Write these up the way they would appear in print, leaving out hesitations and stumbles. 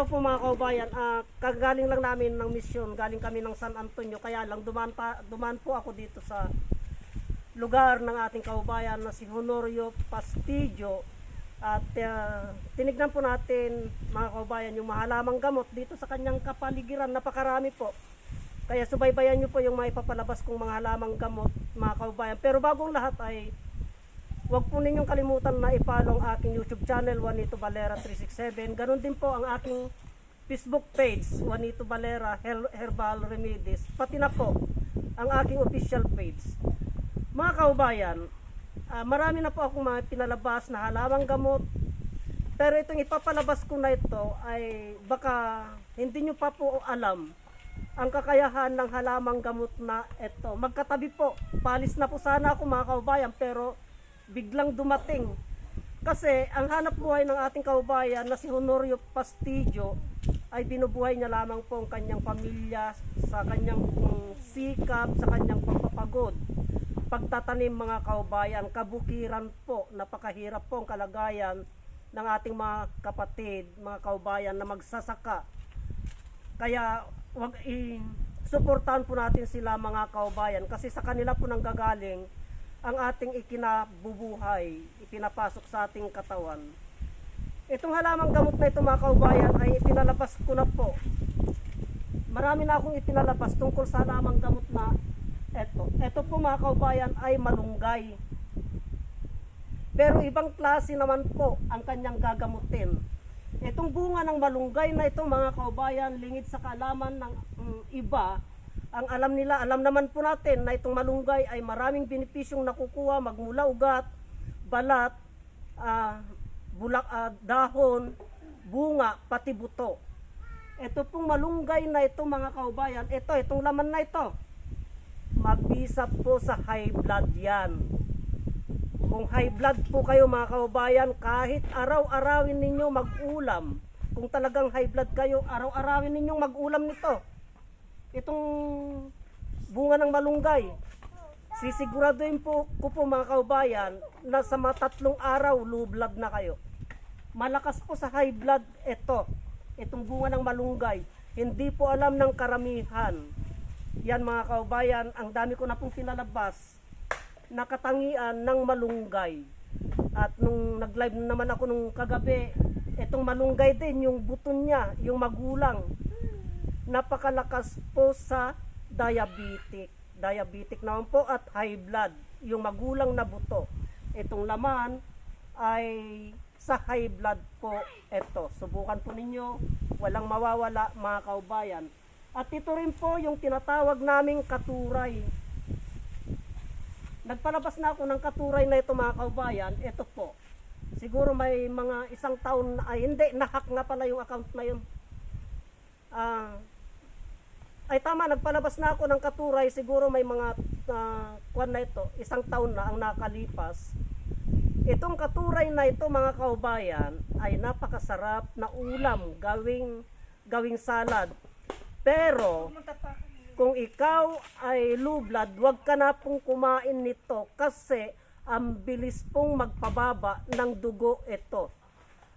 Po mga kaubayan, kagaling lang namin ng misyon, galing kami ng San Antonio, kaya lang dumaan po ako dito sa lugar ng ating kaubayan na si Honorio Pastillo at tinignan po natin mga kaubayan yung mahalamang gamot dito sa kanyang kapaligiran, napakarami po. Kaya subaybayan nyo po yung maipapalabas kong mga halamang gamot mga kaubayan. Pero bagong lahat ay huwag po ninyong kalimutan na i-follow ang aking YouTube channel, Juanito Valera 367. Ganon din po ang aking Facebook page, Juanito Valera Herbal Remedies. Pati na po ang aking official page. Mga kaubayan, marami na po akong mga pinalabas na halamang gamot. Pero itong ipapalabas ko na ito ay baka hindi nyo pa po alam ang kakayahan ng halamang gamot na ito. Magkatabi po, palis na po sana ako mga kaubayan, pero biglang dumating. Kasi ang hanap buhay ng ating kaubayan na si Honorio Pastillo ay binubuhay niya lamang po ang kanyang pamilya sa kanyang sikap, sa kanyang pagpapagod. Pagtatanim mga kaubayan, kabukiran po, napakahirap po ang kalagayan ng ating mga kapatid, mga kaubayan na magsasaka. Kaya wag i-suportahan po natin sila mga kaubayan kasi sa kanila po nanggagaling ang ating ikinabubuhay, ipinapasok sa ating katawan. Itong halamang gamot na ito mga kaubayan ay ipinalabas ko na po. Marami na akong ipinalabas tungkol sa halamang gamot na ito. Ito po mga kaubayan ay malunggay. Pero ibang klase naman po ang kanyang gagamutin. Itong bunga ng malunggay na ito mga kaubayan, lingid sa kaalaman ng iba, ang alam nila, alam naman po natin na itong malunggay ay maraming benepisyong nakukuha magmula ugat, balat, dahon, bunga, pati buto. Ito pong malunggay na ito mga kaubayan, itong laman na ito, mabisa po sa high blood yan. Kung high blood po kayo mga kaubayan, kahit araw-arawin ninyo mag-ulam, kung talagang high blood kayo, araw-arawin ninyong mag-ulam nito. Itong bunga ng malunggay, sisiguraduhin po ko po mga kaubayan na sa mga 3 araw low blood na kayo. Malakas po sa high blood itong bunga ng malunggay. Hindi po alam ng karamihan. Yan mga kaubayan, ang dami ko na pong pinalabas na katangian ng malunggay. At nung nag-live naman ako nung kagabi, itong malunggay din, yung buto niya, yung magulang, napakalakas po sa diabetic naman po at high blood, yung magulang na buto. Itong laman ay sa high blood po ito. Subukan po ninyo, walang mawawala mga kaubayan. At ito rin po yung tinatawag naming katuray. Nagpalabas na ako ng katuray na ito mga kaubayan. Ito po, siguro may mga 1 taon na, hindi, nahack nga pala yung account na yun. Ay tama, nagpalabas na ako ng katuray, siguro may mga kuwan na ito, 1 taon na ang nakalipas. Itong katuray na ito mga kaubayan ay napakasarap na ulam, gawing salad. Pero kung ikaw ay low blood, huwag ka na pong kumain nito kasi ang bilis pong magpababa ng dugo ito.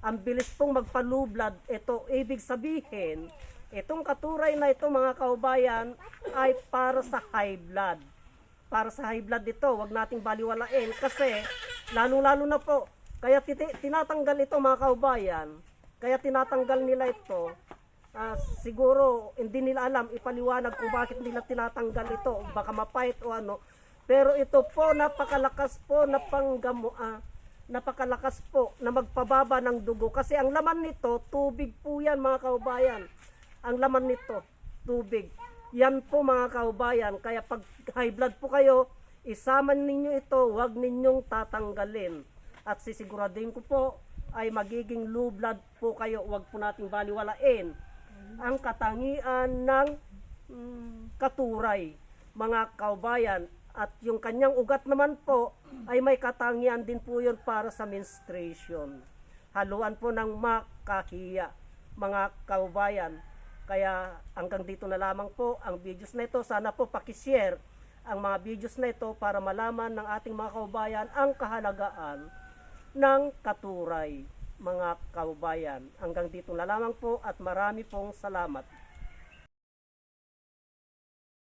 Ang bilis pong magpa-low blood ito. Ibig sabihin, itong katuray na ito mga kaubayan ay para sa high blood. Para sa high blood ito, wag nating baliwalain kasi lalo-lalo na po. Kaya tinatanggal ito mga kaubayan. Kaya tinatanggal nila ito. Siguro hindi nila alam, ipaliwanag kung bakit nila tinatanggal ito. Baka mapait o ano. Pero ito po napakalakas po na napakalakas po na magpababa ng dugo. Kasi ang laman nito, tubig po yan mga kaubayan. Ang laman nito, tubig. Yan po mga kaubayan. Kaya pag high blood po kayo, isama ninyo ito, huwag ninyong tatanggalin. At sisiguraduhin ko po ay magiging low blood po kayo. Huwag po nating baliwalain ang katangian ng katuray mga kaubayan. At yung kanyang ugat naman po ay may katangian din po yun para sa menstruation. Haluan po ng makahiya mga kaubayan. Kaya hanggang dito na lamang po ang videos na ito. Sana po pakishare ang mga videos na ito para malaman ng ating mga kaubayan ang kahalagaan ng katuray. mga kaubayan. Hanggang dito na lamang po at marami pong salamat.